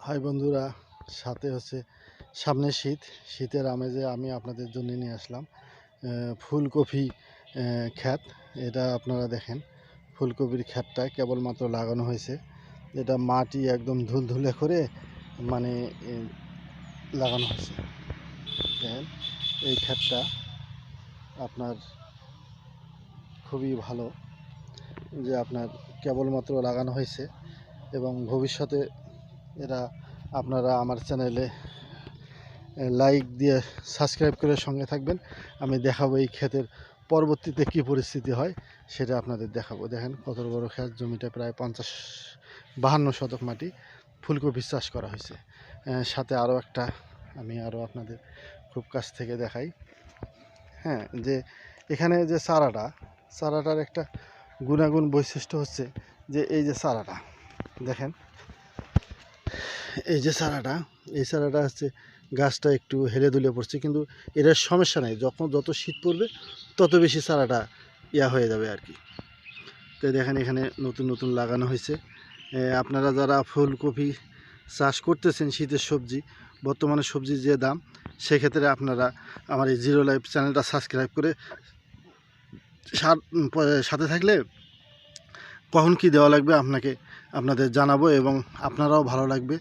High বন্ধুরা, সাথে হচ্ছে সামনে শীতের আমেজে আমি আপনাদের জন্য নিয়ে আসলাম ফুলকপি ক্ষেত। এটা আপনারা দেখেন, ফুলকপির ক্ষেতটা কেবলমাত্র লাগানো হয়েছে। এটা মাটি একদম ধুলধুলে করে মানে লাগানো হয়েছে। দেখেন, এই ক্ষেতটা আপনার খুবই ভালো যে আপনার কেবলমাত্র লাগানো হয়েছে এবং ভবিষ্যতে এরা আপনারা আমার চ্যানেলে লাইক দিয়ে সাবস্ক্রাইব করে সঙ্গে থাকবেন। আমি দেখাবো এই ক্ষেতের পরবর্তীতে কী পরিস্থিতি হয় সেটা আপনাদের দেখাবো। দেখেন কত বড় ক্ষেত, জমিটা প্রায় 52 শতক মাটি ফুলকপি চাষ করা হয়েছে। সাথে আরও একটা আমি আপনাদের খুব কাছ থেকে দেখাই। হ্যাঁ, যে এখানে যে চারাটার একটা গুণাগুণ বৈশিষ্ট্য হচ্ছে যে এই যে চারাটা দেখেন, এই যে চারাটা হচ্ছে গাছটা একটু হেলে দুলে পড়ছে, কিন্তু এটার সমস্যা নেই। যত শীত পড়বে তত বেশি চারাটা হয়ে যাবে আর কি। তো দেখেন এখানে নতুন নতুন লাগানো হয়েছে। আপনারা যারা ফুলকপি চাষ করতেছেন, শীতের সবজি, বর্তমানে সবজির যে দাম, সেক্ষেত্রে আপনারা আমার এই জিরো লাইফ চ্যানেলটা সাবস্ক্রাইব করে সাথে থাকলে কখন কি দেওয়া লাগবে আপনাদের জানাবো এবং আপনারাও ভালো লাগবে।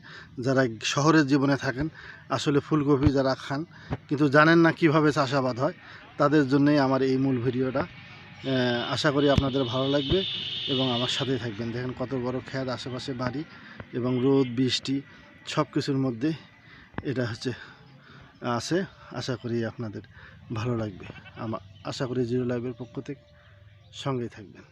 যারা শহরের জীবনে থাকেন, আসলে ফুলকপি যারা খান কিন্তু জানেন না কিভাবে চাষাবাদ হয়, তাদের জন্যই আমার এই মূল ভিডিওটা। আশা করি আপনাদের ভালো লাগবে এবং আমার সাথেই থাকবেন। দেখেন কত বড় ক্ষেত, আশেপাশে বাড়ি এবং রোদ বৃষ্টি সব কিছুর মধ্যে এটা আছে। আশা করি আপনাদের ভালো লাগবে। আশা করি জিরো লাইভের পক্ষ থেকে সঙ্গেই থাকবেন।